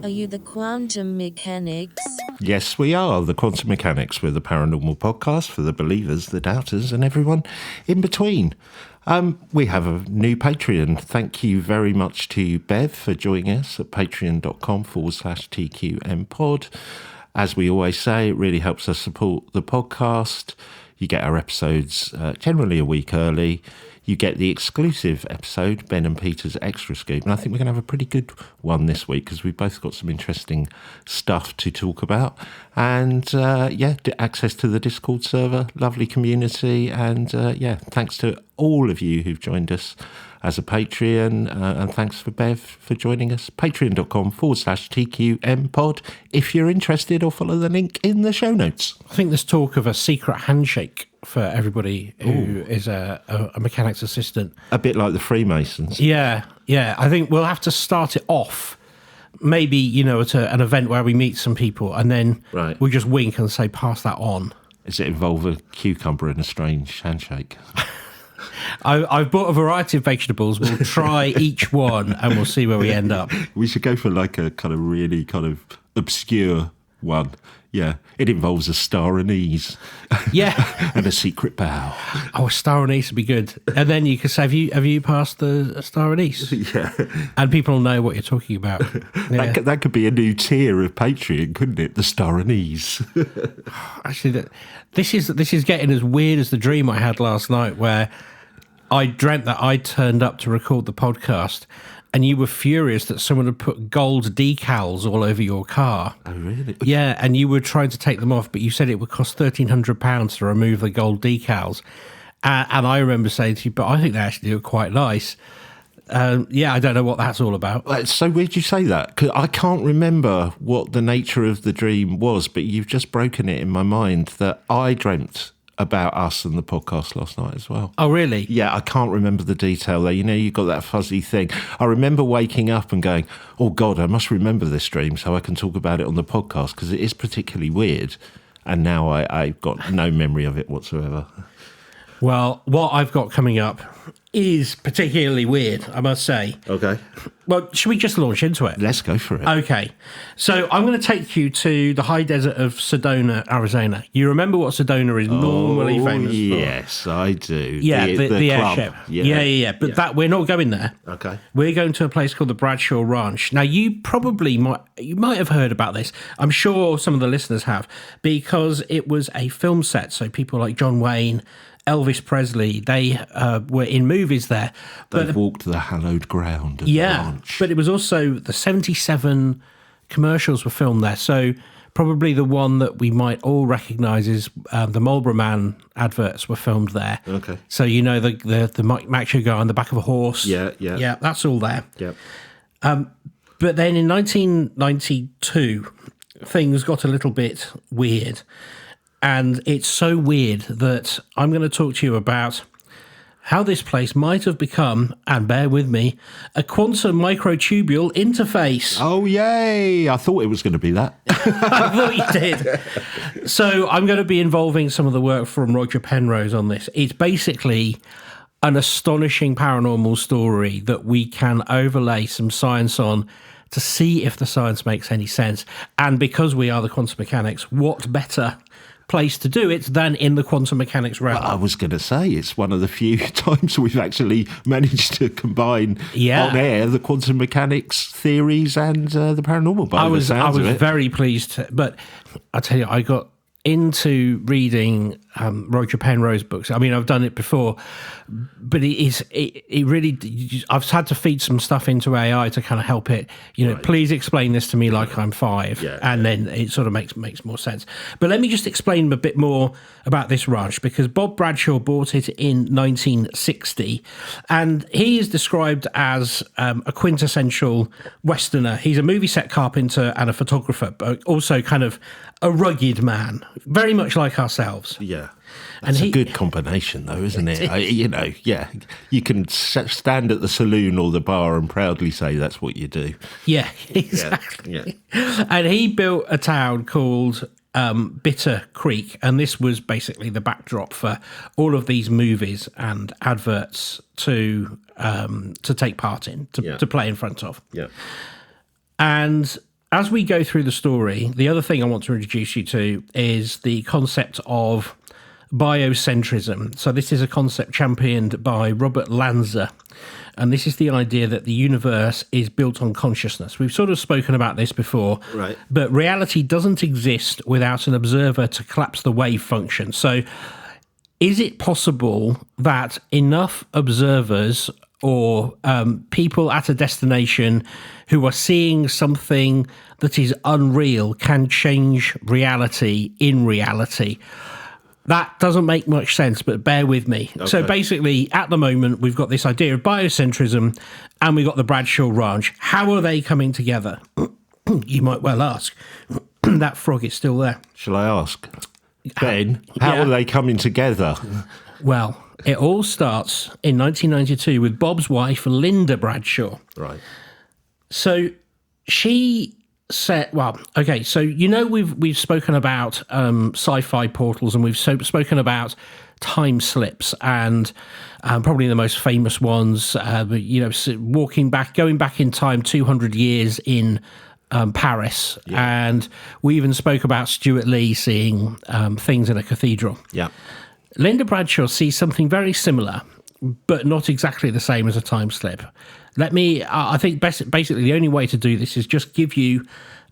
Are you the quantum mechanics? Yes, we are the Quantum Mechanics. We're the paranormal podcast for the believers, the doubters, and everyone in between. We have a new Patreon. Thank you very much to Bev for joining us at patreon.com/TQMpod. As we always say, it really helps us support the podcast. You get our episodes generally a week early. You get the exclusive episode, Ben and Peter's Extra Scoop. And I think we're going to have a pretty good one this week because we've both got some interesting stuff to talk about. And access to the Discord server, lovely community. And thanks to all of you who've joined us as a Patreon. And thanks for Bev for joining us. Patreon.com/TQMpod if you're interested, or follow the link in the show notes. I think there's talk of a secret handshake for everybody who is a mechanics assistant. A bit like the Freemasons. Yeah. I think we'll have to start it off, maybe, at an event where we meet some people, and then we'll just wink and say, pass that on. Does it involve a cucumber and a strange handshake? I've bought a variety of vegetables. We'll try each one and we'll see where we end up. We should go for like a kind of really kind of obscure one. Yeah, it involves a star anise. Yeah. And a secret bow. Oh, a star anise would be good. And then you could say, have you passed the star anise? Yeah. And people will know what you're talking about. Yeah. That could be a new tier of Patreon, couldn't it? The star anise. Actually, this is getting as weird as the dream I had last night, where I dreamt that I turned up to record the podcast and you were furious that someone had put gold decals all over your car. Oh, really? Yeah, and you were trying to take them off, but you said it would cost £1,300 to remove the gold decals. And I remember saying to you, but I think they actually look quite nice. I don't know what that's all about. It's so weird you say that, because I can't remember what the nature of the dream was, but you've just broken it in my mind that I dreamt about us and the podcast last night as well. Oh, really? Yeah, I can't remember the detail though. You've got that fuzzy thing. I remember waking up and going, oh God, I must remember this dream so I can talk about it on the podcast, because it is particularly weird. And now I've got no memory of it whatsoever. Well, what I've got coming up is particularly weird, I must say. Okay. Well, should we just launch into it? Let's go for it. Okay. So I'm going to take you to the high desert of Sedona, Arizona. You remember what Sedona is normally famous for? Yes, I do. Yeah, the airship. Yeah. But we're not going there. Okay. We're going to a place called the Bradshaw Ranch. Now, you might have heard about this. I'm sure some of the listeners have, because it was a film set. So people like John Wayne, Elvis Presley, they were in movies there. They've walked the hallowed ground of the ranch. But it was also the 77 commercials were filmed there. So probably the one that we might all recognise is the Marlboro Man adverts were filmed there. Okay. So the macho guy on the back of a horse. Yeah. Yeah, that's all there. Yeah. But then in 1992, things got a little bit weird. And it's so weird that I'm going to talk to you about how this place might have become, and bear with me, a quantum microtubule interface. Oh, yay. I thought it was going to be that. I thought you did. So I'm going to be involving some of the work from Roger Penrose on this. It's basically an astonishing paranormal story that we can overlay some science on to see if the science makes any sense. And because we are the quantum mechanics, what better place to do it than in the quantum mechanics realm? Well, I was going to say, it's one of the few times we've actually managed to combine on air the quantum mechanics theories and the paranormal. I was very pleased, but I tell you, I got into reading Roger Penrose books. I mean, I've done it before, but it really, I've had to feed some stuff into AI to kind of help it, please explain this to me like I'm five. And then it sort of makes more sense. But let me just explain a bit more about this ranch, because Bob Bradshaw bought it in 1960, and he is described as a quintessential Westerner. He's a movie set carpenter and a photographer, but also kind of a rugged man, very much like ourselves. Yeah. That's a good combination, though, isn't it? You can stand at the saloon or the bar and proudly say that's what you do. Yeah, exactly. Yeah. And he built a town called Bitter Creek, and this was basically the backdrop for all of these movies and adverts to take part in, to play in front of. Yeah. And as we go through the story, the other thing I want to introduce you to is the concept of biocentrism. So this is a concept championed by Robert Lanza, and this is the idea that the universe is built on consciousness. We've sort of spoken about this before, right? But reality doesn't exist without an observer to collapse the wave function. So is it possible that enough observers or people at a destination who are seeing something that is unreal can change reality in reality? That doesn't make much sense, but bear with me. Okay. So basically, at the moment, we've got this idea of biocentrism and we've got the Bradshaw Ranch. How are they coming together? You might well ask. That frog is still there. Shall I ask? Ben, how are they coming together? Well, it all starts in 1992 with Bob's wife, Linda Bradshaw. Right. So she said, well, okay, so we've spoken about sci-fi portals, and we've spoken about time slips, and probably the most famous ones, going back in time 200 years in Paris, and we even spoke about Stuart Lee seeing things in a cathedral. Yeah. Linda Bradshaw sees something very similar, but not exactly the same as a time slip. I think basically the only way to do this is just give you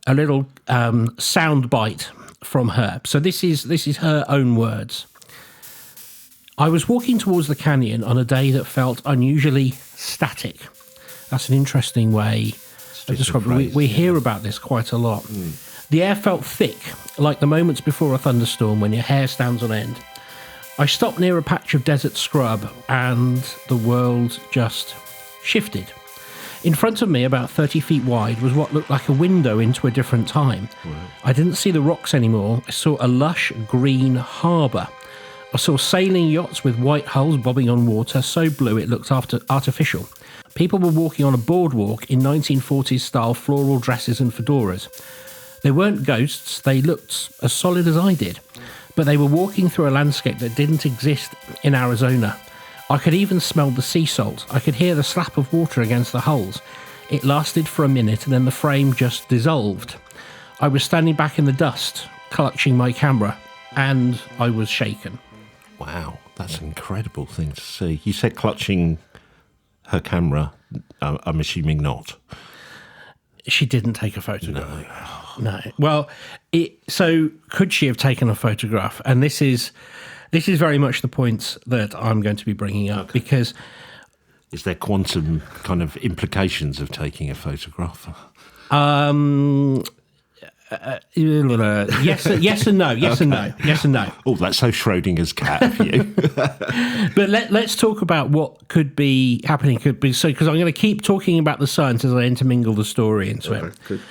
a little sound bite from her. So this is her own words. I was walking towards the canyon on a day that felt unusually static. That's an interesting way of describing it. We hear about this quite a lot. The air felt thick, like the moments before a thunderstorm when your hair stands on end. I stopped near a patch of desert scrub and the world just shifted. In front of me, about 30 feet wide, was what looked like a window into a different time. Right. I didn't see the rocks anymore. I saw a lush green harbour. I saw sailing yachts with white hulls bobbing on water, so blue it looked artificial. People were walking on a boardwalk in 1940s style floral dresses and fedoras. They weren't ghosts, they looked as solid as I did. But they were walking through a landscape that didn't exist in Arizona. I could even smell the sea salt. I could hear the slap of water against the hulls. It lasted for a minute and then the frame just dissolved. I was standing back in the dust, clutching my camera, and I was shaken. Wow, that's an incredible thing to see. You said clutching her camera. I'm assuming not. She didn't take a photograph. No. Well, so could she have taken a photograph? And this is very much the point that I'm going to be bringing up, because is there quantum kind of implications of taking a photograph? Yes and no. Yes and no. Oh, that's so Schrodinger's cat of you. But let's talk about what could be happening. Because I'm going to keep talking about the science as I intermingle the story into it. Good.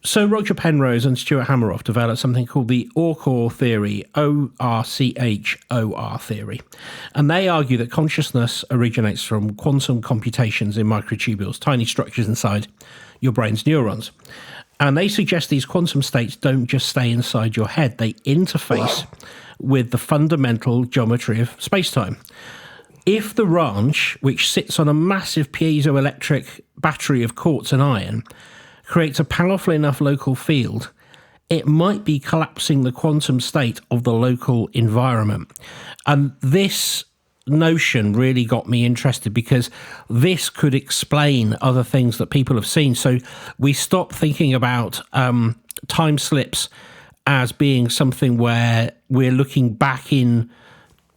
So Roger Penrose and Stuart Hameroff developed something called the Orch-OR theory, Orchor theory. And they argue that consciousness originates from quantum computations in microtubules, tiny structures inside your brain's neurons. And they suggest these quantum states don't just stay inside your head, they interface with the fundamental geometry of space-time. If the ranch, which sits on a massive piezoelectric battery of quartz and iron, creates a powerful enough local field, it might be collapsing the quantum state of the local environment. And this notion really got me interested, because this could explain other things that people have seen. So we stop thinking about time slips as being something where we're looking back in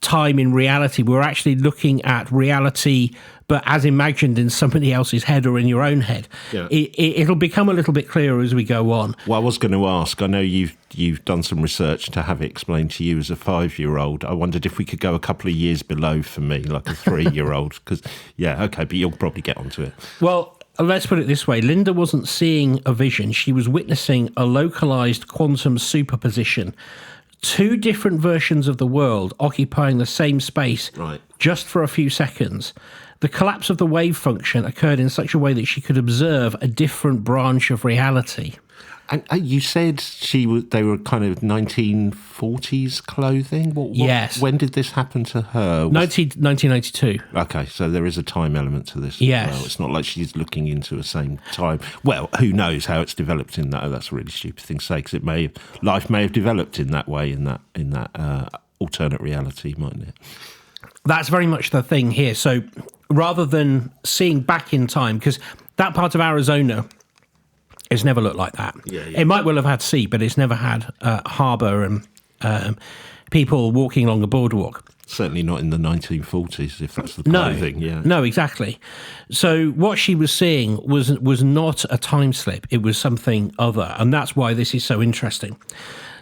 time in reality. We're actually looking at reality, but as imagined in somebody else's head or in your own head. Yeah. It'll become a little bit clearer as we go on. Well, I was going to ask, I know you've done some research to have it explained to you as a 5-year-old. I wondered if we could go a couple of years below for me, like a 3-year-old, because, but you'll probably get onto it. Well, let's put it this way. Linda wasn't seeing a vision. She was witnessing a localized quantum superposition. 2 different versions of the world occupying the same space just for a few seconds. the collapse of the wave function occurred in such a way that she could observe a different branch of reality. And you said they were kind of 1940s clothing? Yes. When did this happen to her? 1992. Okay, so there is a time element to this. Yes. Well, it's not like she's looking into the same time. Well, who knows how it's developed in that? Oh, that's a really stupid thing to say, because life may have developed in that way, in that alternate reality, mightn't it? That's very much the thing here. So rather than seeing back in time, because that part of Arizona, it's never looked like that. Yeah. It might well have had sea, but it's never had harbour and people walking along a boardwalk. Certainly not in the 1940s, if that's the clothing. Yeah. No, exactly. So what she was seeing was not a time slip. It was something other. And that's why this is so interesting.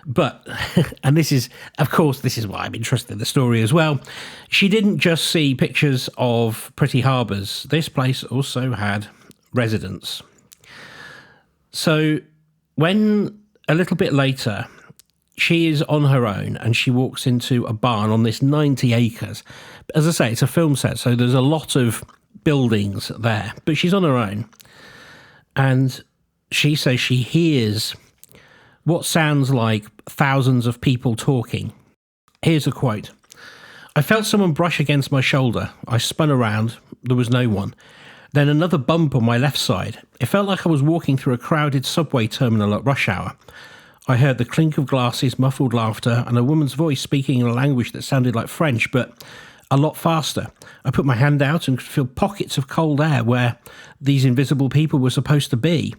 But, and this is why I'm interested in the story as well. She didn't just see pictures of pretty harbours. This place also had residents. So when a little bit later, she is on her own and she walks into a barn on this 90 acres. As I say, it's a film set, so there's a lot of buildings there, but she's on her own. And she says she hears what sounds like thousands of people talking. Here's a quote. "I felt someone brush against my shoulder. I spun around. There was no one. Then another bump on my left side. It felt like I was walking through a crowded subway terminal at rush hour. I heard the clink of glasses, muffled laughter, and a woman's voice speaking in a language that sounded like French, but a lot faster. I put my hand out and could feel pockets of cold air where these invisible people were supposed to be.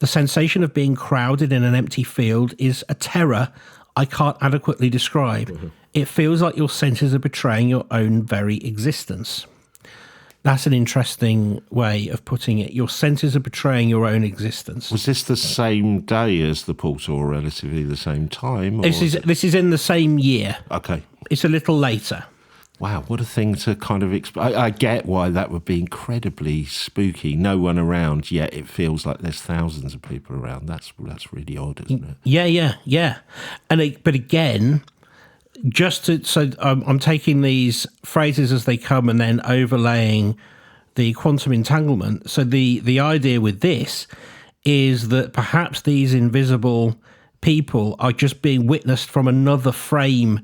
The sensation of being crowded in an empty field is a terror I can't adequately describe. Mm-hmm. It feels like your senses are betraying your own very existence." That's an interesting way of putting it. Your senses are betraying your own existence. Was this the same day as the portal, or relatively the same time? Or This is in the same year. Okay. It's a little later. Wow, what a thing to kind of I get why that would be incredibly spooky. No one around, yet it feels like there's thousands of people around. That's really odd, isn't it? Yeah. But again, I'm taking these phrases as they come and then overlaying the quantum entanglement. So the idea with this is that perhaps these invisible people are just being witnessed from another frame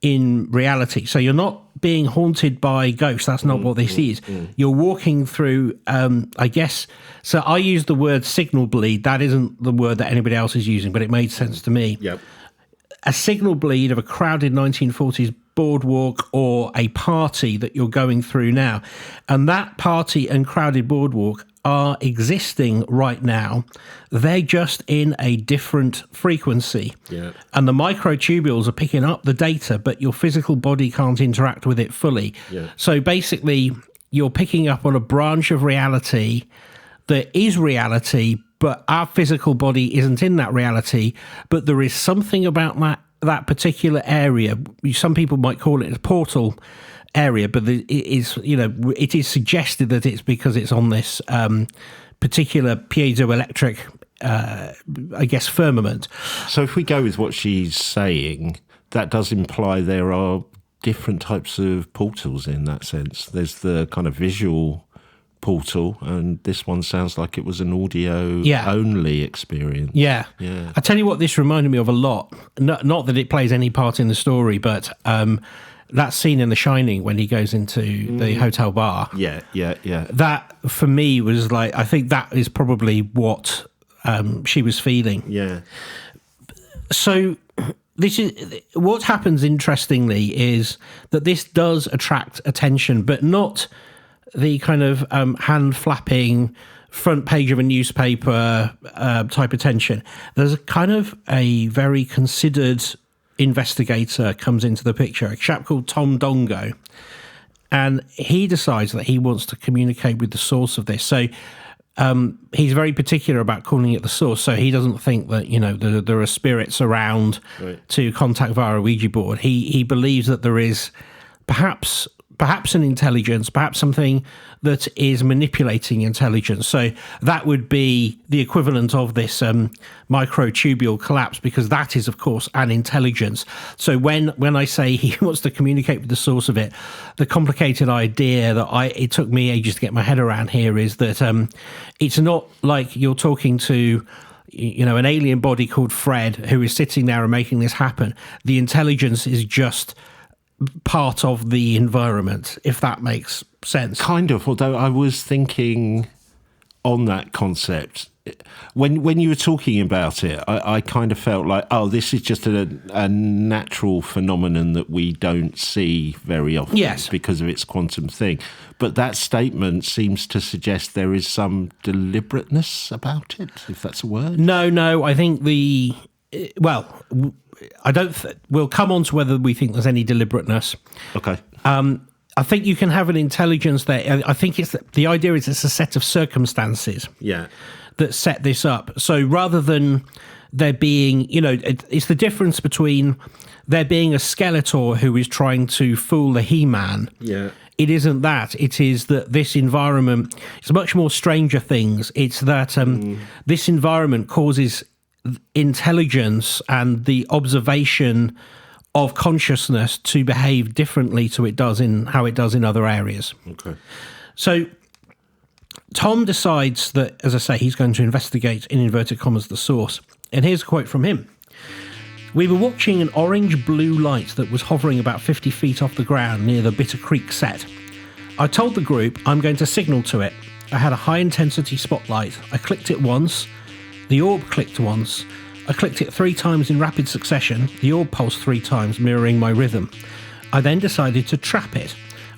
in reality. So you're not being haunted by ghosts. That's not what this is. You're walking through, I guess. So I use the word signal bleed. That isn't the word that anybody else is using, but it made sense to me. Yep. A signal bleed of a crowded 1940s boardwalk or a party that you're going through now. And that party and crowded boardwalk are existing right now. They're just in a different frequency. Yeah. And the microtubules are picking up the data, but your physical body can't interact with it fully. Yeah. So basically, you're picking up on a branch of reality that is reality, but our physical body isn't in that reality. But there is something about that particular area. Some people might call it a portal area, but it is suggested that it's because it's on this particular piezoelectric, I guess, firmament. So if we go with what she's saying, that does imply there are different types of portals in that sense. There's the kind of visual portal, and this one sounds like it was an audio only experience. Yeah. I tell you what this reminded me of a lot. Not that it plays any part in the story, but that scene in The Shining when he goes into the hotel bar. Yeah. That for me was like, I think that is probably what she was feeling. Yeah. So this is what happens. Interestingly, is that this does attract attention, but not the kind of hand flapping front page of a newspaper type attention. There's a kind of a very considered investigator comes into the picture, a chap called Tom Dongo, and he decides that he wants to communicate with the source of this. So he's very particular about calling it the source. So he doesn't think that there are spirits around to contact via a Ouija board. He believes that there is perhaps perhaps an intelligence, perhaps something that is manipulating intelligence. So that would be the equivalent of this microtubule collapse, because that is, of course, an intelligence. So when I say he wants to communicate with the source of it, the complicated idea that it took me ages to get my head around here is that it's not like you're talking to an alien body called Fred who is sitting there and making this happen. The intelligence is just part of the environment, if that makes sense. Kind of, although I was thinking on that concept, when you were talking about it, I kind of felt like, this is just a natural phenomenon that we don't see very often, yes, because of its quantum thing. But that statement seems to suggest there is some deliberateness about it, if that's a word. No, I think we'll come on to whether we think there's any deliberateness. Okay. I think you can have an intelligence there. I think the idea is it's a set of circumstances that set this up. So rather than there being, it's the difference between there being a Skeletor who is trying to fool the He-Man. Yeah. It isn't that. It is that this environment is much more Stranger Things. It's that this environment causes intelligence and the observation of consciousness to behave differently to how it does in other areas. Okay. So Tom decides that, as I say, he's going to investigate, in inverted commas, the source. And here's a quote from him. "We were watching an orange-blue light that was hovering about 50 feet off the ground near the Bitter Creek set. I told the group I'm going to signal to it. I had a high-intensity spotlight. I clicked it once. The orb clicked once. I clicked it 3 times in rapid succession. The orb pulsed 3 times, mirroring my rhythm. I then decided to trap it.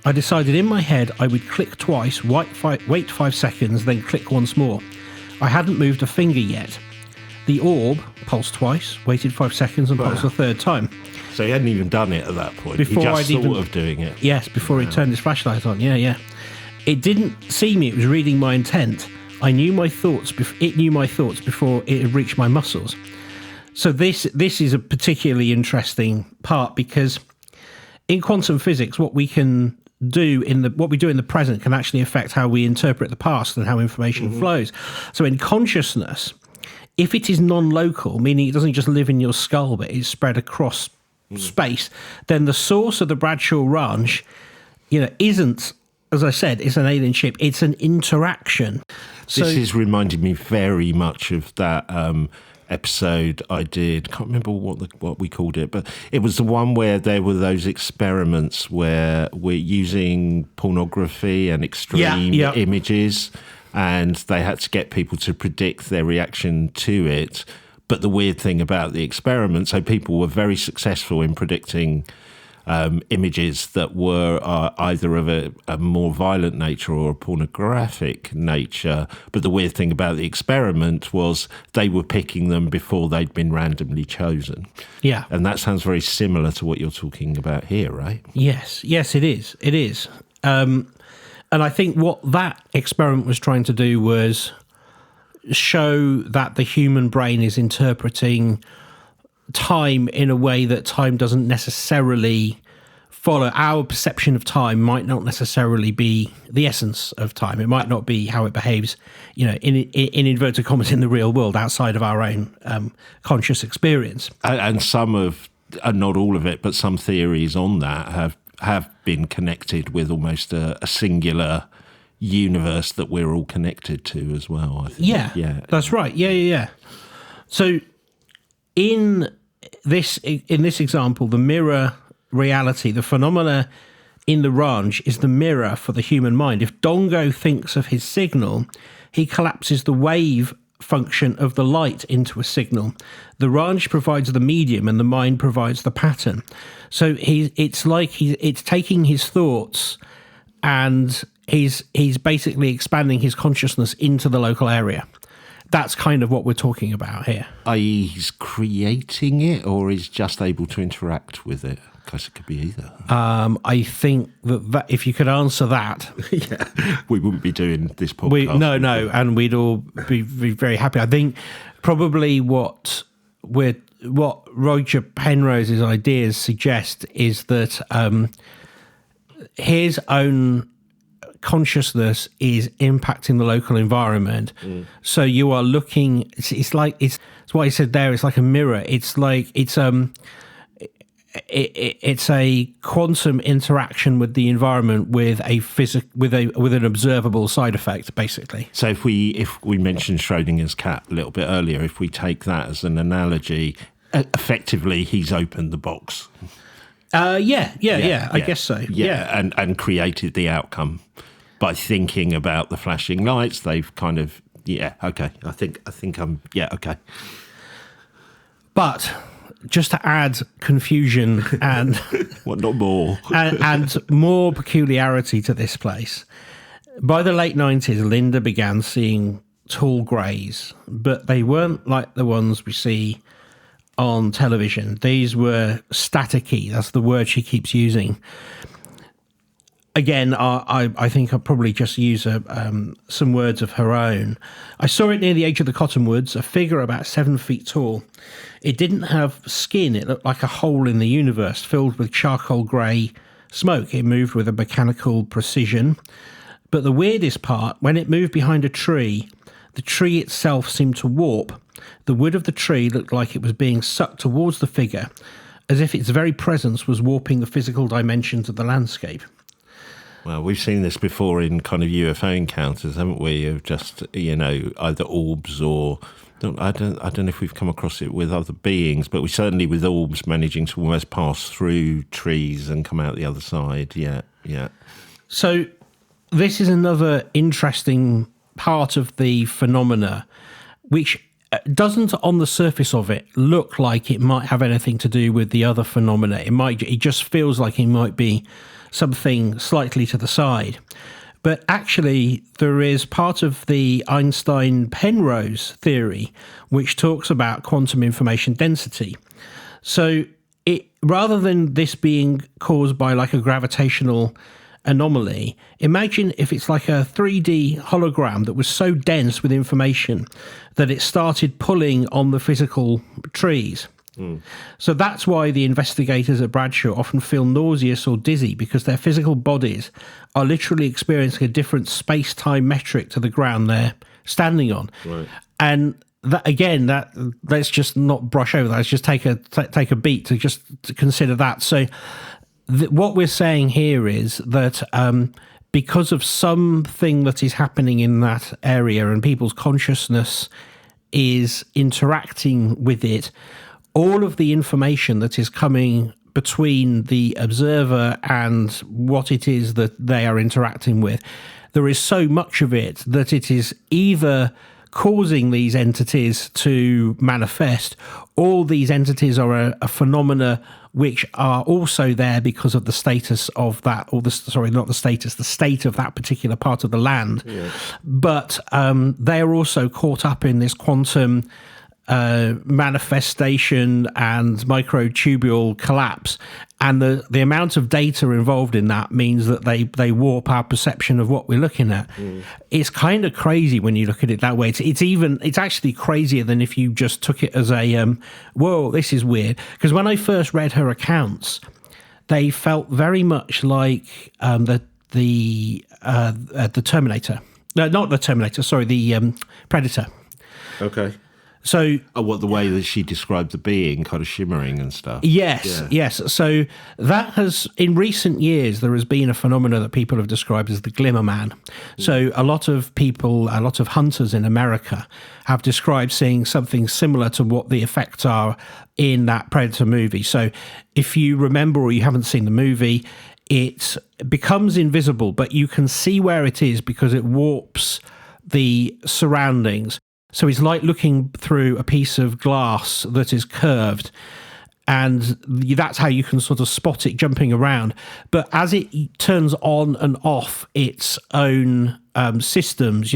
I decided in my head I would click twice, wait 5 seconds, then click once more. I hadn't moved a finger yet. The orb pulsed twice, waited 5 seconds, and pulsed a 3rd time." So he hadn't even done it at that point. Before he I'd just thought of doing it. Yes, before he turned his flashlight on. Yeah. "It didn't see me, it was reading my intent. I knew my thoughts. It knew my thoughts before it had reached my muscles." So this is a particularly interesting part, because in quantum physics, what we do in the present can actually affect how we interpret the past and how information flows. So in consciousness, if it is non-local, meaning it doesn't just live in your skull, but it's spread across space, then the source of the Bradshaw Ranch, isn't, as I said, it's an alien ship. It's an interaction. So, this is reminding me very much of that episode I did. Can't remember what we called it, but it was the one where there were those experiments where we're using pornography and extreme images, and they had to get people to predict their reaction to it. But the weird thing about the experiment, so people were very successful in predicting images that were either of a more violent nature or a pornographic nature. But the weird thing about the experiment was they were picking them before they'd been randomly chosen. Yeah. And that sounds very similar to what you're talking about here, right? Yes, it is. It is. And I think what that experiment was trying to do was show that the human brain is interpreting time in a way that time doesn't necessarily follow. Our perception of time might not necessarily be the essence of time. It might not be how it behaves, in inverted commas, in the real world, outside of our own conscious experience. And some of, not all of it, but some theories on that have been connected with almost a singular universe that we're all connected to as well, I think. Yeah, that's right. Yeah. So in this example, the mirror reality, the phenomena in the ranch is the mirror for the human mind. If Dongo thinks of his signal, he collapses the wave function of the light into a signal. The ranch provides the medium and the mind provides the pattern. So it's taking his thoughts and he's basically expanding his consciousness into the local area. That's kind of what we're talking about here. i.e. he's creating it, or he's just able to interact with it? Because it could be either. I think that if you could answer that... we wouldn't be doing this podcast. No, and we'd all be very happy. I think probably what Roger Penrose's ideas suggest is that his own consciousness is impacting the local environment. So you are looking. It's like it's what I said there. It's like a mirror. It's like it's a quantum interaction with the environment with a with an observable side effect, basically. So if we mentioned Schrodinger's cat a little bit earlier, if we take that as an analogy, effectively he's opened the box. I guess so. Yeah. And created the outcome by thinking about the flashing lights. They've kind of okay. I think I'm okay. But just to add confusion and not more and more peculiarity to this place, by the late 90s, Linda began seeing tall greys, but they weren't like the ones we see on television. These were staticky. That's the word she keeps using. Again, I think I'll probably just use some words of her own. I saw it near the edge of the cottonwoods, a figure about 7 feet tall. It didn't have skin. It looked like a hole in the universe filled with charcoal grey smoke. It moved with a mechanical precision. But the weirdest part, when it moved behind a tree, the tree itself seemed to warp. The wood of the tree looked like it was being sucked towards the figure, as if its very presence was warping the physical dimensions of the landscape. Well, we've seen this before in kind of UFO encounters, haven't we? Of just, either orbs or I don't know if we've come across it with other beings, but we certainly with orbs managing to almost pass through trees and come out the other side. Yeah. So this is another interesting part of the phenomena, which doesn't, on the surface of it, look like it might have anything to do with the other phenomena. It just feels like it might be something slightly to the side. But actually, there is part of the Einstein-Penrose theory, which talks about quantum information density. So rather than this being caused by like a gravitational anomaly, imagine if it's like a 3D hologram that was so dense with information that it started pulling on the physical trees. So that's why the investigators at Bradshaw often feel nauseous or dizzy, because their physical bodies are literally experiencing a different space-time metric to the ground they're standing on. Right. And that, again, let's just not brush over that. Let's just take a beat to consider that. So what we're saying here is that because of something that is happening in that area and people's consciousness is interacting with it, all of the information that is coming between the observer and what it is that they are interacting with, there is so much of it that it is either causing these entities to manifest, or these entities are a phenomena which are also there because of the status of that, or the state of that particular part of the land. Yeah. But they are also caught up in this quantum manifestation and microtubule collapse, and the amount of data involved in that means that they warp our perception of what we're looking at. It's kind of crazy when you look at it that way. It's actually crazier than if you just took it as a whoa, this is weird. Because when I first read her accounts, they felt very much like the Terminator. No, not the Terminator. Sorry, the Predator. Okay. So, the way that she described the being kind of shimmering and stuff. Yes. So that has, in recent years, there has been a phenomena that people have described as the glimmer man. So a lot of people, a lot of hunters in America have described seeing something similar to what the effects are in that Predator movie. So if you remember, or you haven't seen the movie, it becomes invisible, but you can see where it is because it warps the surroundings. So it's like looking through a piece of glass that is curved, and that's how you can sort of spot it jumping around. But as it turns on and off its own systems,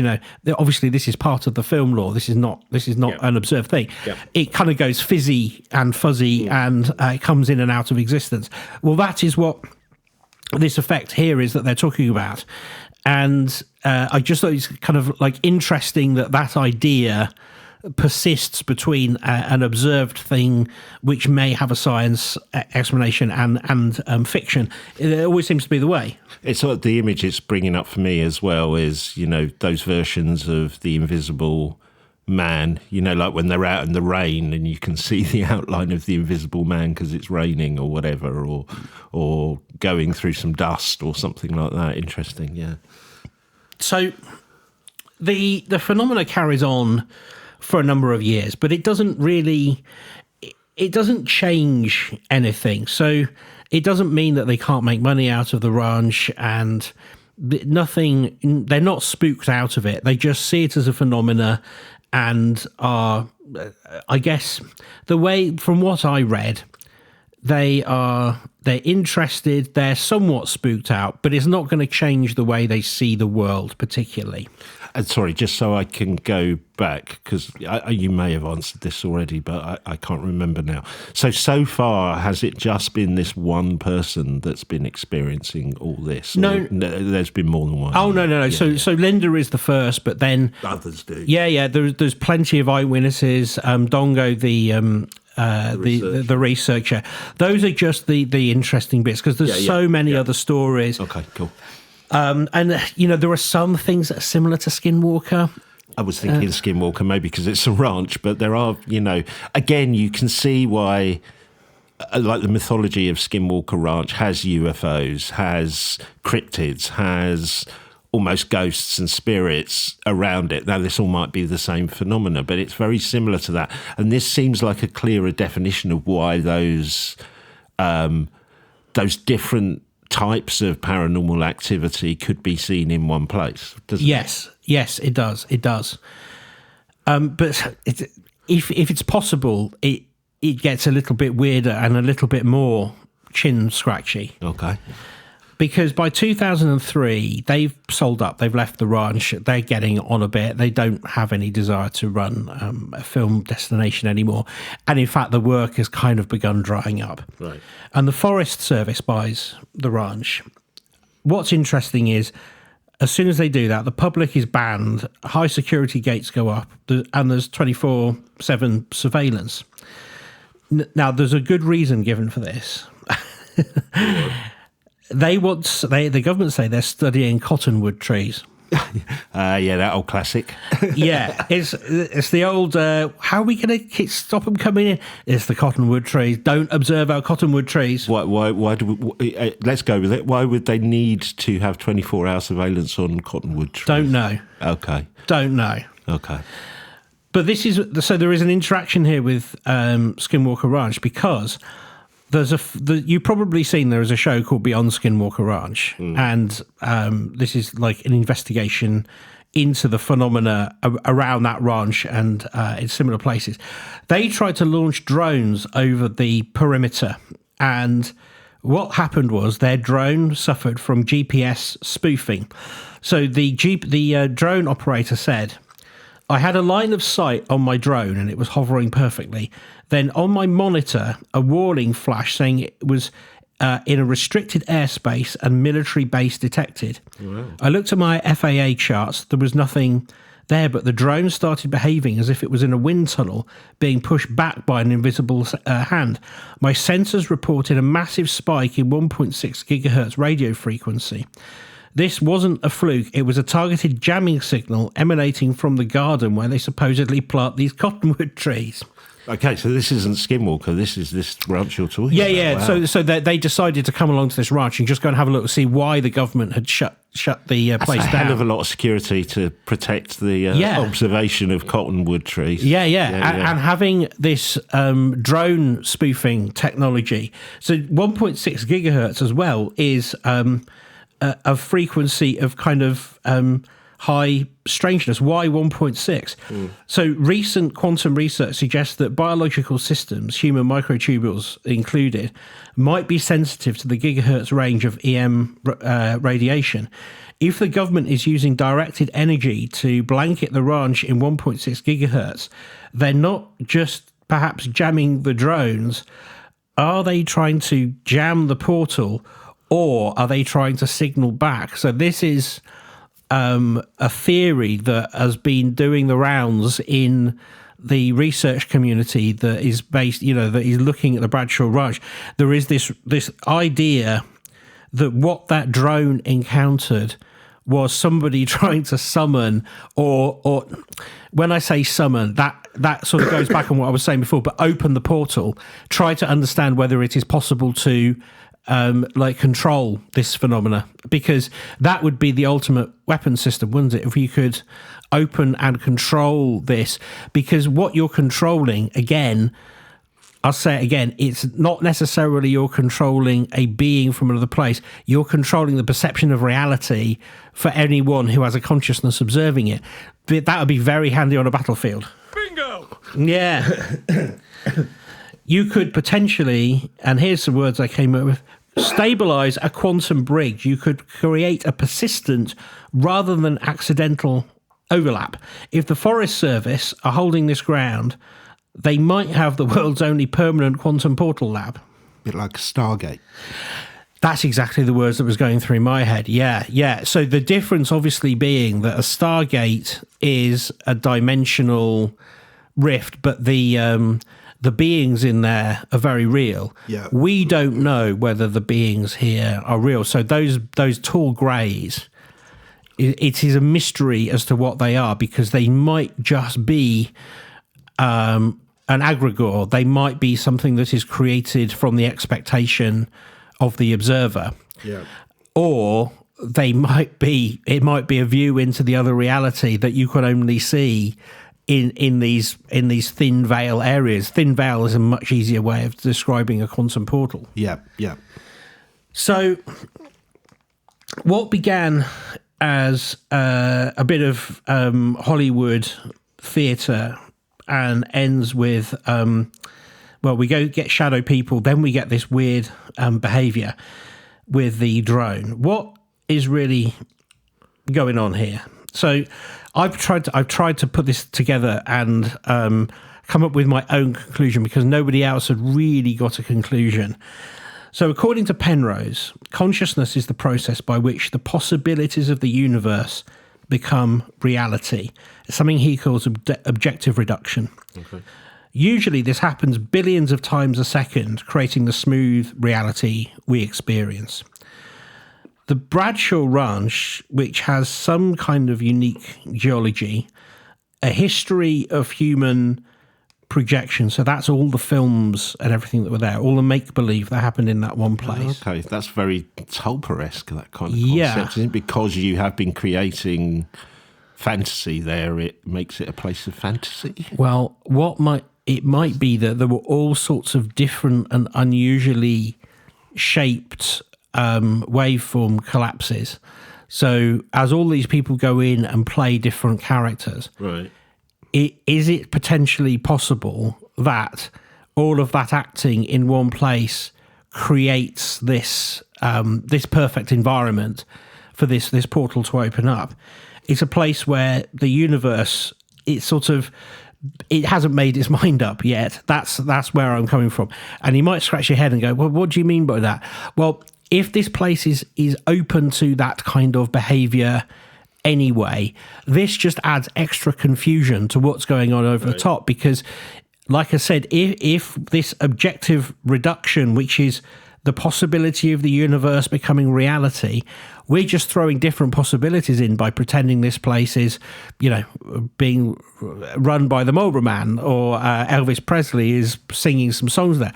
obviously this is part of the film lore. This is not an observed thing. Yep. It kind of goes fizzy and fuzzy, and it comes in and out of existence. Well, that is what this effect here is that they're talking about. And I just thought it's kind of like interesting that idea persists between an observed thing, which may have a science explanation, and fiction. It always seems to be the way. It's sort of the image it's bringing up for me as well is, those versions of the Invisible Man, like when they're out in the rain and you can see the outline of the Invisible Man because it's raining or whatever, or going through some dust or something like that. Interesting, yeah. So the phenomena carries on for a number of years, but it doesn't change anything. So it doesn't mean that they can't make money out of the ranch and nothing. They're not spooked out of it. They just see it as a phenomena and are, I guess, the way, from what I read, they're interested, they're somewhat spooked out, but it's not going to change the way they see the world particularly. And sorry, just so I can go back, because you may have answered this already, but I can't remember now. So far, has it just been this one person that's been experiencing all this? No, there's been more than one. Oh, no. Yeah, so Linda is the first, but then others do. Yeah. There's plenty of eyewitnesses. Dongo, the researcher. Those are just the interesting bits because there's so many other stories. Okay, cool. And there are some things that are similar to Skinwalker. I was thinking Skinwalker maybe because it's a ranch, but there are, again, you can see why, like the mythology of Skinwalker Ranch has UFOs, has cryptids, has almost ghosts and spirits around it. Now, this all might be the same phenomena, but it's very similar to that. And this seems like a clearer definition of why those different types of paranormal activity could be seen in one place, doesn't it? Yes, it does. It does. But if it's possible, it gets a little bit weirder and a little bit more chin scratchy. Okay. Because by 2003, they've sold up. They've left the ranch. They're getting on a bit. They don't have any desire to run a film destination anymore. And in fact, the work has kind of begun drying up. Right. And the Forest Service buys the ranch. What's interesting is, as soon as they do that, the public is banned, high security gates go up, and there's 24/7 surveillance. Now, there's a good reason given for this. The government say they're studying cottonwood trees. That old classic. Yeah, it's the old. How are we going to stop them coming in? It's the cottonwood trees. Don't observe our cottonwood trees. Why do we, let's go with it. Why would they need to have 24-hour surveillance on cottonwood trees? Don't know. Okay. Don't know. Okay. But there is an interaction here with Skinwalker Ranch because you've probably seen there is a show called Beyond Skinwalker Ranch, and this is like an investigation into the phenomena around that ranch and in similar places. They tried to launch drones over the perimeter, and what happened was their drone suffered from GPS spoofing. So the drone operator said, I had a line of sight on my drone and it was hovering perfectly. Then on my monitor, a warning flashed saying it was in a restricted airspace and military base detected. Wow. I looked at my FAA charts. There was nothing there, but the drone started behaving as if it was in a wind tunnel being pushed back by an invisible hand. My sensors reported a massive spike in 1.6 gigahertz radio frequency. This wasn't a fluke. It was a targeted jamming signal emanating from the garden where they supposedly plant these cottonwood trees. Okay, so this isn't Skinwalker. This is this ranch you're talking about. Yeah. Wow. So they decided to come along to this ranch and just go and have a look to see why the government had shut the place down. That's a hell of a lot of security to protect the observation of cottonwood trees. Yeah. And having this drone spoofing technology. So 1.6 gigahertz as well is a frequency of kind of high strangeness. Why 1.6? So recent quantum research suggests that biological systems, human microtubules included, might be sensitive to the gigahertz range of EM radiation. If the government is using directed energy to blanket the ranch in 1.6 gigahertz, they're not just perhaps jamming the drones. Are they trying to jam the portal, or are they trying to signal back? So this is a theory that has been doing the rounds in the research community that is based, that is looking at the Bradshaw Ranch, there is this idea that what that drone encountered was somebody trying to summon, or when I say summon, that sort of goes back on what I was saying before, but open the portal, try to understand whether it is possible to control this phenomena, because that would be the ultimate weapon system, wouldn't it? If you could open and control this, because what you're controlling, again, I'll say it again, it's not necessarily you're controlling a being from another place. You're controlling the perception of reality for anyone who has a consciousness observing it. But that would be very handy on a battlefield. Bingo! Yeah. You could potentially, and here's the words I came up with, stabilize a quantum bridge. You could create a persistent rather than accidental overlap. If the Forest Service are holding this ground, they might have the world's only permanent quantum portal lab. A bit like a Stargate. That's exactly the words that was going through my head. Yeah. So the difference obviously being that a Stargate is a dimensional rift, but the beings in there are very real. Yeah. We don't know whether the beings here are real. So those tall greys, it is a mystery as to what they are, because they might just be an egregore. They might be something that is created from the expectation of the observer. Yeah. Or it might be a view into the other reality that you can only see in these thin veil areas. Thin veil is a much easier way of describing a quantum portal. Yeah. So what began as a bit of Hollywood theatre and ends with, we go get shadow people, then we get this weird behaviour with the drone. What is really going on here? So I've tried to put this together and come up with my own conclusion, because nobody else had really got a conclusion. So according to Penrose, consciousness is the process by which the possibilities of the universe become reality. It's something he calls objective reduction. Okay. Usually this happens billions of times a second, creating the smooth reality we experience. The Bradshaw Ranch, which has some kind of unique geology, a history of human projection, so that's all the films and everything that were there, all the make-believe that happened in that one place. Okay, that's very Tolkien-esque, that kind of concept, isn't it? Because you have been creating fantasy there, it makes it a place of fantasy. Well, it might be that there were all sorts of different and unusually shaped waveform collapses. So as all these people go in and play different characters, right, is it potentially possible that all of that acting in one place creates this this perfect environment for this portal to open up? It's a place where the universe, it hasn't made its mind up yet. That's where I'm coming from. And you might scratch your head and go, well, what do you mean by that? Well, if this place is open to that kind of behavior anyway, this just adds extra confusion to what's going on over the top, because, like I said, if this objective reduction, which is the possibility of the universe becoming reality, we're just throwing different possibilities in by pretending this place is, being run by the Marlboro Man, or Elvis Presley is singing some songs there.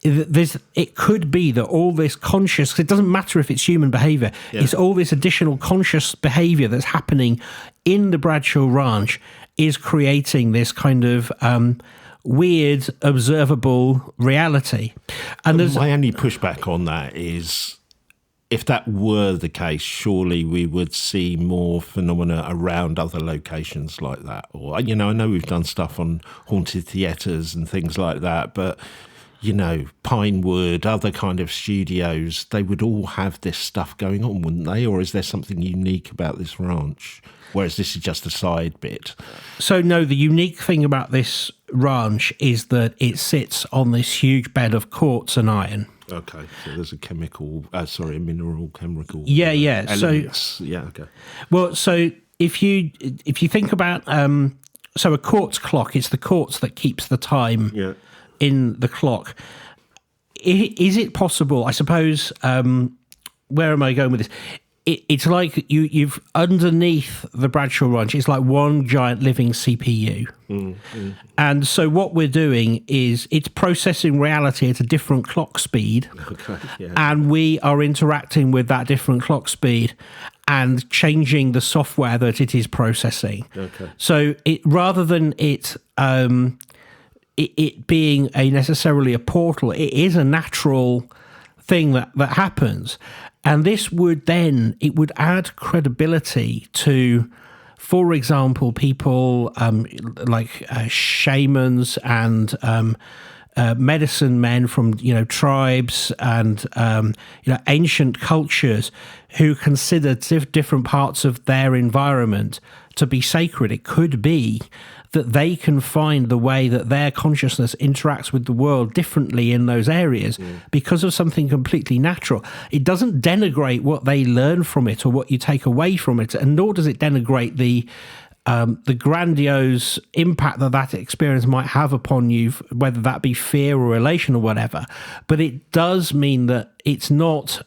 It could be that all this conscious, it doesn't matter if it's human behavior, it's all this additional conscious behavior that's happening in the Bradshaw Ranch is creating this kind of weird, observable reality. And my only pushback on that is, if that were the case, surely we would see more phenomena around other locations like that. Or, I know we've done stuff on haunted theatres and things like that, but, Pinewood, other kind of studios, they would all have this stuff going on, wouldn't they? Or is there something unique about this ranch, whereas this is just a side bit? So, no, the unique thing about this ranch is that it sits on this huge bed of quartz and iron. Okay, so there's a mineral chemical. Yeah. Elements. So, yeah, okay. Well, so if you think about so a quartz clock, it's the quartz that keeps the time in the clock. Is it possible, I suppose, where am I going with this? It's like you've underneath the Bradshaw Ranch, it's like one giant living CPU. And so what we're doing is it's processing reality at a different clock speed. And we are interacting with that different clock speed and changing the software that it is processing. So rather than it being necessarily a portal, it is a natural thing that happens. And this would add credibility to, for example, people like shamans and medicine men from tribes and ancient cultures who consider different parts of their environment to be sacred. It could be that they can find the way that their consciousness interacts with the world differently in those areas because of something completely natural. It doesn't denigrate what they learn from it or what you take away from it, and nor does it denigrate the grandiose impact that experience might have upon you, whether that be fear or elation or whatever. But it does mean that it's not...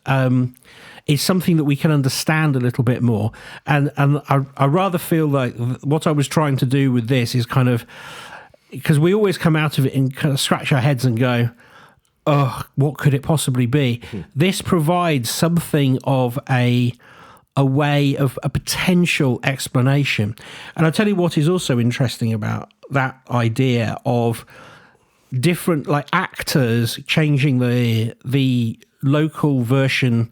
it's something that we can understand a little bit more. And I rather feel like what I was trying to do with this is kind of, because we always come out of it and kind of scratch our heads and go, oh, what could it possibly be? This provides something of a way of a potential explanation. And I'll tell you what is also interesting about that idea of different, like, actors changing the local version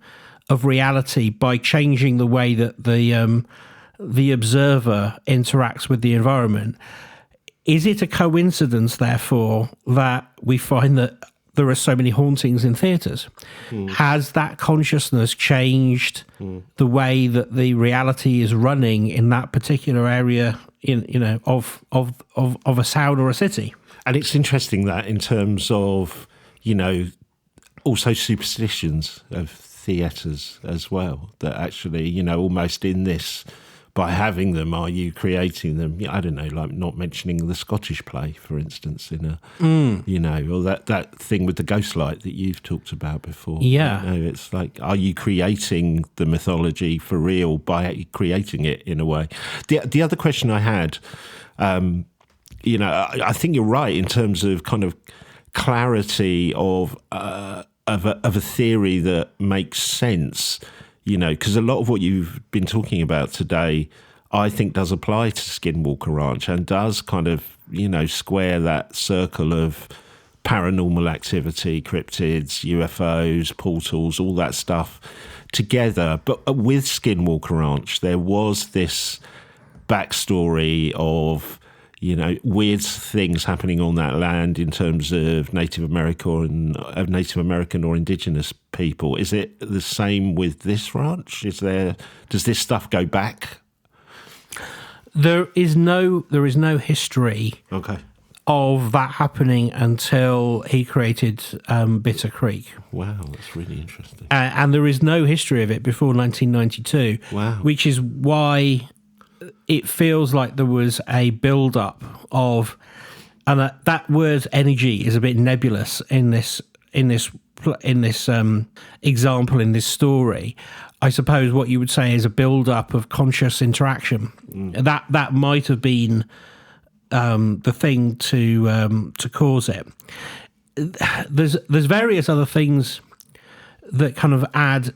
of reality by changing the way that the observer interacts with the environment. Is it a coincidence, therefore, that we find that there are so many hauntings in theatres? Has that consciousness changed the way that the reality is running in that particular area of a town or a city? And it's interesting that in terms of, also superstitions of theatres as well, that actually, almost in this, by having them, are you creating them? I don't know, like not mentioning the Scottish play, for instance, in a, or that thing with the ghost light that you've talked about before. Yeah. It's like, are you creating the mythology for real by creating it in a way? The other question I had, I think you're right in terms of kind of clarity of a theory that makes sense, because a lot of what you've been talking about today, I think does apply to Skinwalker Ranch and does kind of, square that circle of paranormal activity, cryptids, UFOs, portals, all that stuff together. But with Skinwalker Ranch, there was this backstory of, weird things happening on that land in terms of Native American or indigenous people. Is it the same with this ranch? Does this stuff go back? There is no history of that happening until he created Bitter Creek. Wow, that's really interesting. And there is no history of it before 1992. Wow. Which is why it feels like there was a build-up of, and that word energy is a bit nebulous in this example, in this story. I suppose what you would say is a build-up of conscious interaction. That might have been the thing to cause it. There's various other things that kind of add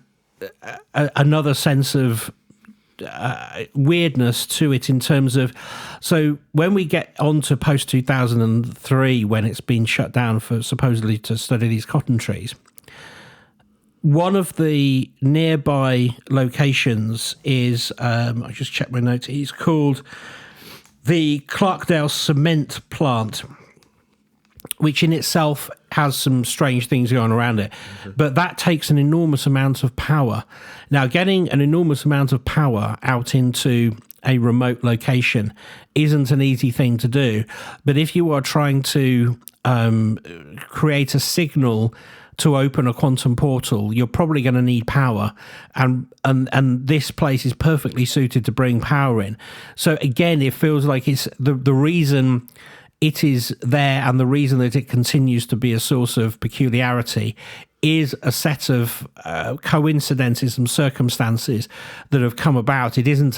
another sense of weirdness to it in terms of, so when we get on to post 2003, when it's been shut down for supposedly to study these cotton trees, one of the nearby locations is, I just checked my notes, it's called the Clarkdale Cement Plant, which in itself has some strange things going around it. But that takes an enormous amount of power. Now, getting an enormous amount of power out into a remote location isn't an easy thing to do. But if you are trying to create a signal to open a quantum portal, you're probably going to need power, and this place is perfectly suited to bring power in. So again, it feels like it's the reason it is there, and the reason that it continues to be a source of peculiarity is a set of coincidences and circumstances that have come about. It isn't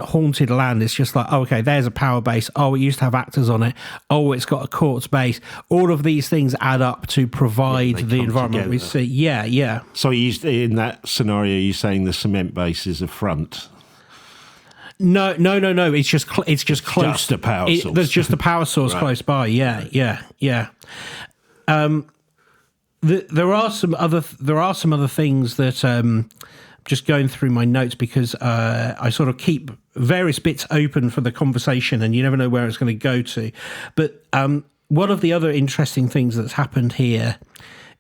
haunted land. It's just like, okay, there's a power base. Oh, it used to have actors on it. Oh, it's got a quartz base. All of these things add up to provide the environment we see. Yeah. So in that scenario, you're saying the cement base is a front? No. It's just close. Just a power source. There's just a power source Right. close by. Yeah. There are some other things that just going through my notes, because I sort of keep various bits open for the conversation, and you never know where it's going to go to. But one of the other interesting things that's happened here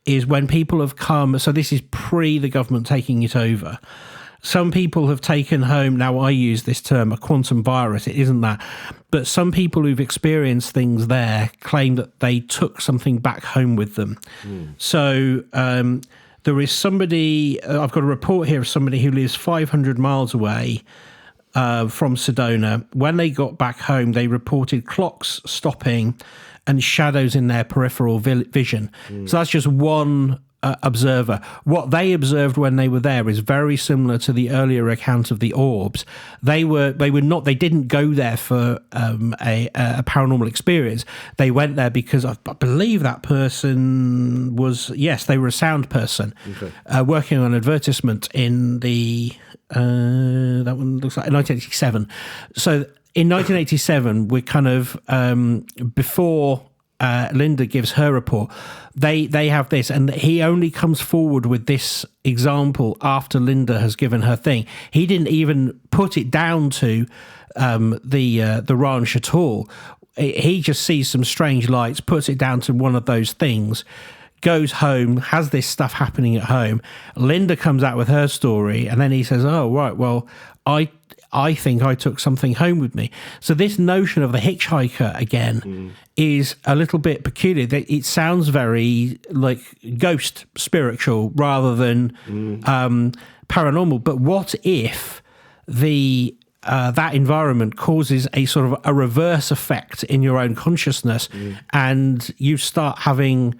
is when people have come. So this is pre the government taking it over. Some people have taken home, now I use this term, a quantum virus. It isn't that. But some people who've experienced things there claim that they took something back home with them. So there is somebody, I've got a report here of somebody who lives 500 miles away from Sedona. When they got back home, they reported clocks stopping and shadows in their peripheral vision. So that's just one observer. What they observed when they were there is very similar to the earlier account of the orbs. They didn't go there for a paranormal experience. They went there because I believe that person they were a sound person, working on an advertisement in the that one looks like 1987. So in 1987, we're kind of before Linda gives her report. They have this, and he only comes forward with this example after Linda has given her thing. He didn't even put it down to the ranch at all. He just sees some strange lights, puts it down to one of those things, goes home, has this stuff happening at home. Linda comes out with her story, and then he says, "Oh, right, well, I think I took something home with me." So this notion of the hitchhiker again is a little bit peculiar. It sounds very like ghost spiritual rather than paranormal. But what if that environment causes a sort of a reverse effect in your own consciousness, and you start having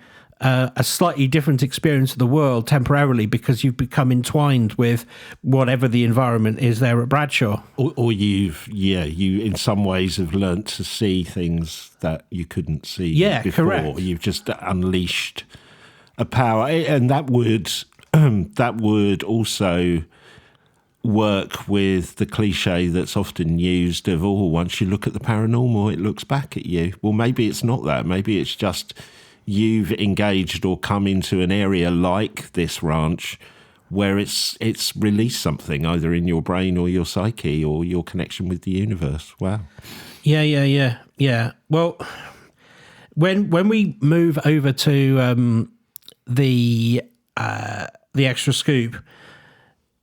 a slightly different experience of the world temporarily because you've become entwined with whatever the environment is there at Bradshaw. Or you in some ways have learnt to see things that you couldn't see before. Correct. You've just unleashed a power, and that would also work with the cliche that's often used of, once you look at the paranormal, it looks back at you. Well, maybe it's not that. Maybe it's just you've engaged or come into an area like this ranch where it's released something either in your brain or your psyche or your connection with the universe. Wow. Yeah. Well, when we move over to the extra scoop,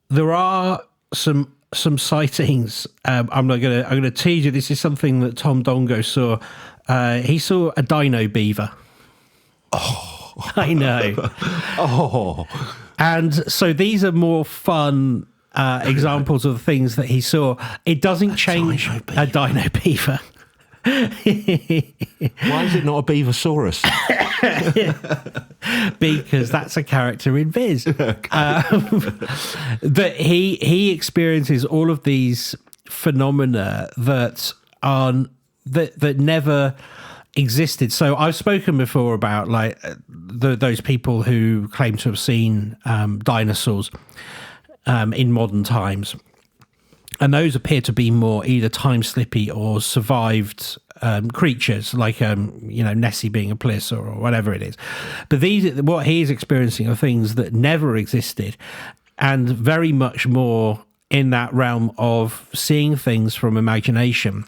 there are some sightings. I'm gonna tease you. This is something that Tom Dongo saw. He saw a dino beaver. Oh, I know. Oh, and so these are more fun examples of the things that he saw. It doesn't change a dino beaver. Why is it not a beaversaurus? Because that's a character in Viz. But he experiences all of these phenomena that never existed. So I've spoken before about like those people who claim to have seen dinosaurs in modern times. And those appear to be more either time slippy or survived creatures, like Nessie being a pliosaur or whatever it is. But what he's experiencing are things that never existed, and very much more in that realm of seeing things from imagination.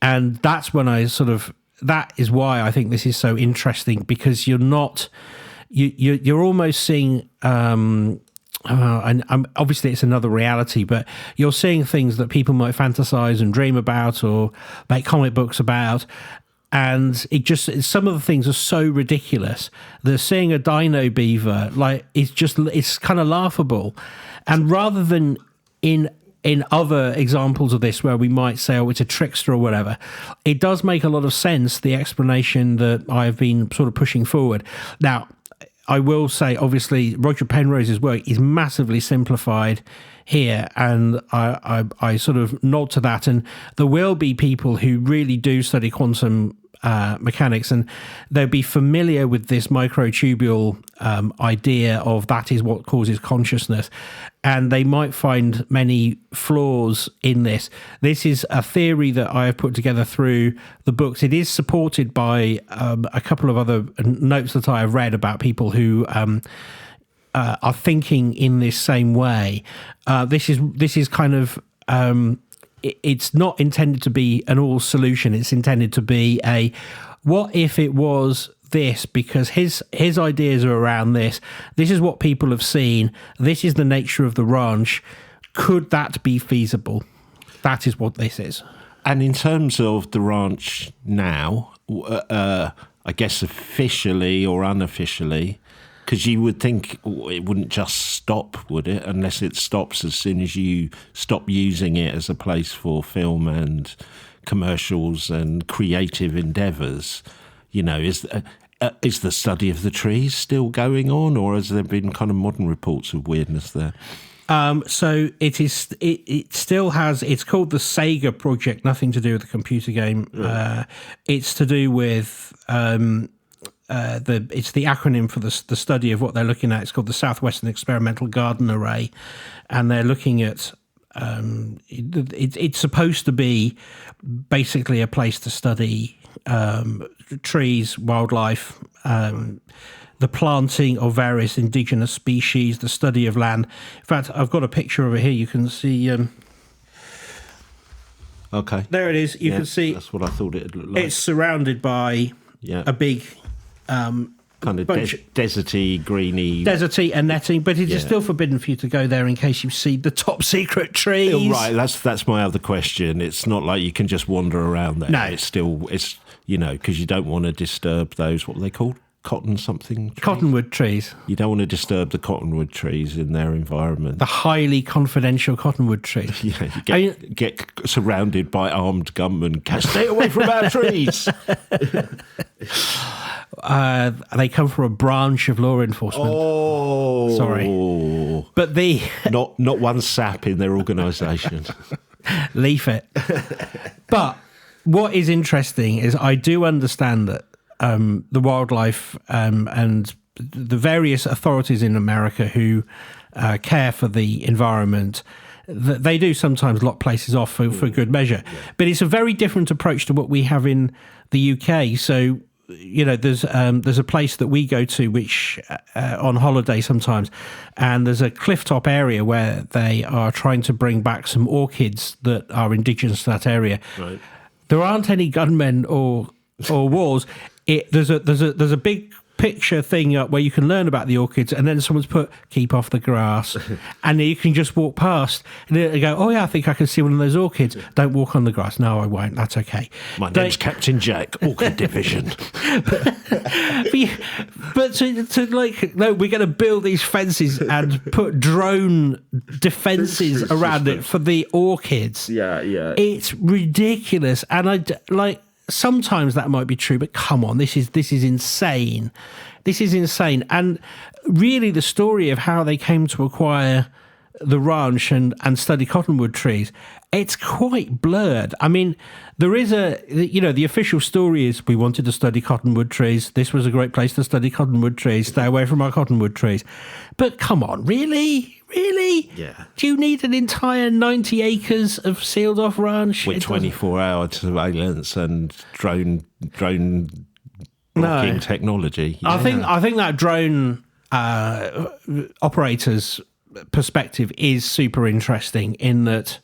And that's when that is why I think this is so interesting, because you're almost seeing. And obviously it's another reality, but you're seeing things that people might fantasize and dream about or make comic books about, And some of the things are so ridiculous. The seeing a dino beaver, it's kind of laughable. And rather than in other examples of this where we might say, oh, it's a trickster or whatever, it does make a lot of sense, the explanation that I've been sort of pushing forward. Now, I will say, obviously, Roger Penrose's work is massively simplified here, and I sort of nod to that. And there will be people who really do study quantum mechanics, and they'll be familiar with this microtubule idea of that is what causes consciousness, and they might find many flaws in this. This is a theory that I have put together through the books. It is supported by a couple of other notes that I have read about people who are thinking in this same way. This is kind of it's not intended to be an all solution. It's intended to be a what if it was this, because his ideas are around this. This is what people have seen. This is the nature of the ranch. Could that be feasible? That is what this is. And in terms of the ranch now, I guess officially or unofficially, because you would think it wouldn't just stop, would it? Unless it stops as soon as you stop using it as a place for film and commercials and creative endeavours. You know, is the study of the trees still going on, or has there been kind of modern reports of weirdness there? So it is. It still has. It's called the Sega project. Nothing to do with the computer game. It's to do with it's the acronym for the study of what they're looking at. It's called the Southwestern Experimental Garden Array, and they're looking at. It's supposed to be basically a place to study trees, wildlife, the planting of various indigenous species, the study of land. In fact, I've got a picture over here. You can see. Okay. There it is. You can see. That's what I thought it looked like. It's surrounded by a big. Kind of deserty, greeny. Deserty and netting, but it is still forbidden for you to go there in case you see the top secret trees. Oh, right, that's my other question. It's not like you can just wander around there. No. It's because you don't want to disturb those, what are they called? Trees? Cottonwood trees. You don't want to disturb the cottonwood trees in their environment. The highly confidential cottonwood trees. Yeah, you get surrounded by armed gunmen. Stay away from our trees. They come from a branch of law enforcement. Oh, sorry, but not one sap in their organisation. Leave it. But what is interesting is I do understand that the wildlife and the various authorities in America who care for the environment, they do sometimes lock places off for good measure. But it's a very different approach to what we have in the UK. So, you know, there's a place that we go to which on holiday sometimes, and there's a clifftop area where they are trying to bring back some orchids that are indigenous to that area. Right. There aren't any gunmen or wars. There's a big picture thing up where you can learn about the orchids, and then someone's put "keep off the grass," and you can just walk past, and they go, "Oh yeah, I think I can see one of those orchids." Don't walk on the grass. No, I won't. That's okay. My name's Captain Jack, Orchid Division. but to like, no, we're going to build these fences and put drone defences around it for the orchids. Yeah. It's ridiculous, and sometimes that might be true, but come on, this is insane. This is insane. And really the story of how they came to acquire the ranch and study cottonwood trees, it's quite blurred. I mean, there is the official story is we wanted to study cottonwood trees. This was a great place to study cottonwood trees. Stay away from our cottonwood trees. But come on, really? Really? Yeah. Do you need an entire 90 acres of sealed off ranch? With 24-hour surveillance and drone blocking technology. Yeah. I think that drone operator's perspective is super interesting in that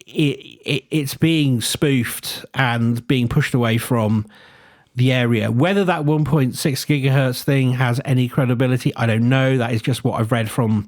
it's being spoofed and being pushed away from the area. Whether that 1.6 gigahertz thing has any credibility, I don't know. That is just what I've read from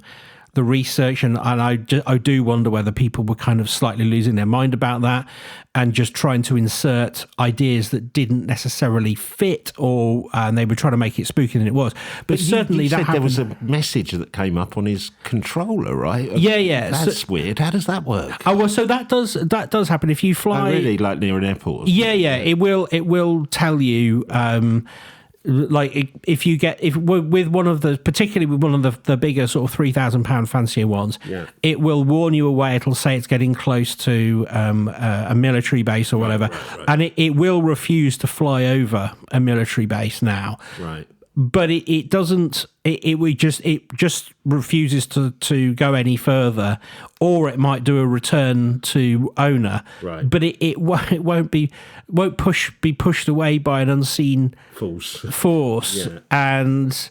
the research, and I do wonder whether people were kind of slightly losing their mind about that and just trying to insert ideas that didn't necessarily fit, and they were trying to make it spookier than it was. But certainly you that said happened. there was a message that came up on his controller, right? Yeah. That's weird. How does that work? Oh, well, so that does happen if you fly. Oh, really? Like near an airport? Yeah. It will tell you. Like with one of the, particularly with one of the bigger sort of £3,000 fancier ones, it will warn you away. It'll say it's getting close to a military base or whatever, right. and it will refuse to fly over a military base now. Right. But it doesn't. It just refuses to go any further, or it might do a return to owner. Right. But it won't be pushed away by an unseen force, Yeah. and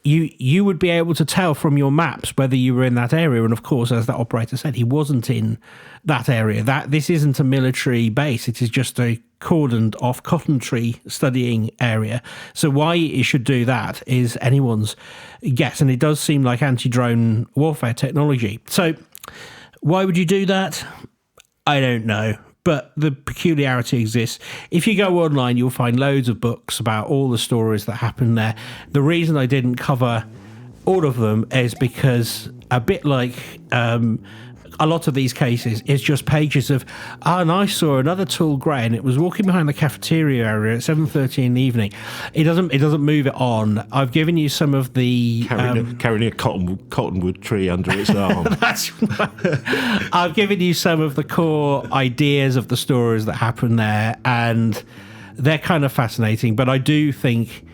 you would be able to tell from your maps whether you were in that area. And of course, as that operator said, he wasn't in that area. This isn't a military base. It is just a cordoned off cotton tree studying area. So why it should do that is anyone's guess. And it does seem like anti-drone warfare technology. So why would you do that? I don't know. But the peculiarity exists. If you go online, you'll find loads of books about all the stories that happened there. The reason I didn't cover all of them is because, a bit like a lot of these cases, it's just pages of, and I saw another tall grey and it was walking behind the cafeteria area at 7:30 in the evening. It doesn't move it on. I've given you some of the carrying a cottonwood tree under its arm. That's right. I've given you some of the core ideas of the stories that happen there, and they're kind of fascinating. But I do think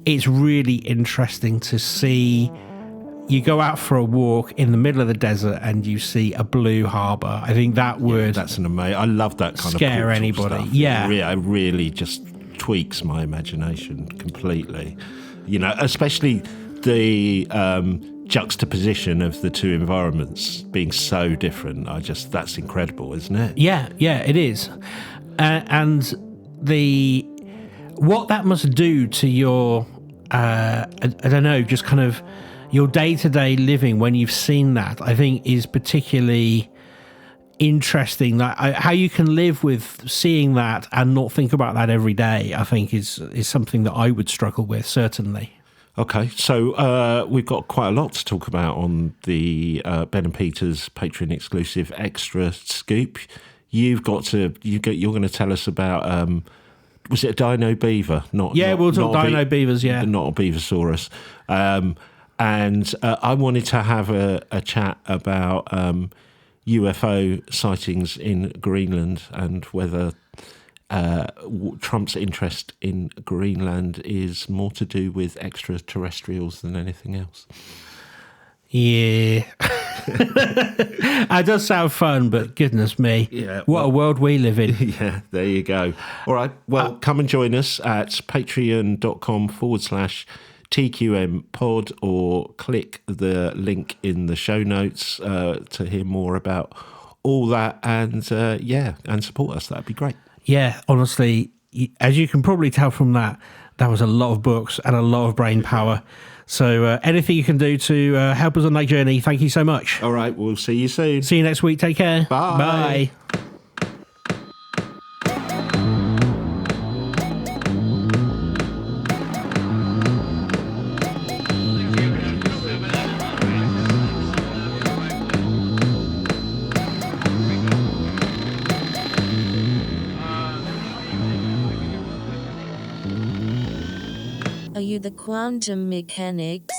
it's really interesting to see. You go out for a walk in the middle of the desert and you see a blue harbour. I think that would that's an amazing. I love that kind of scare anybody. Stuff. Yeah, it really just tweaks my imagination completely. You know, especially the juxtaposition of the two environments being so different. That's incredible, isn't it? Yeah, it is. And what that must do to your, I don't know, just kind of your day-to-day living when you've seen that, I think is particularly interesting. That how you can live with seeing that and not think about that every day, I think is something that I would struggle with, certainly. Okay, so we've got quite a lot to talk about on the Ben and Peter's Patreon exclusive extra scoop. You're going to tell us about was it a dino beaver? We'll talk dino beavers. Yeah, not a beaversaurus. And I wanted to have a chat about UFO sightings in Greenland and whether Trump's interest in Greenland is more to do with extraterrestrials than anything else. Yeah. It does sound fun, but goodness me. Yeah, what a world we live in. Yeah, there you go. All right. Well, come and join us at patreon.com/TQM pod, or click the link in the show notes to hear more about all that, and support us. That'd be great. Yeah, honestly, as you can probably tell from that was a lot of books and a lot of brain power. So anything you can do to help us on that journey, thank you so much. All right, we'll see you soon. See you next week. Take care. Bye. Bye. Are you the quantum mechanics?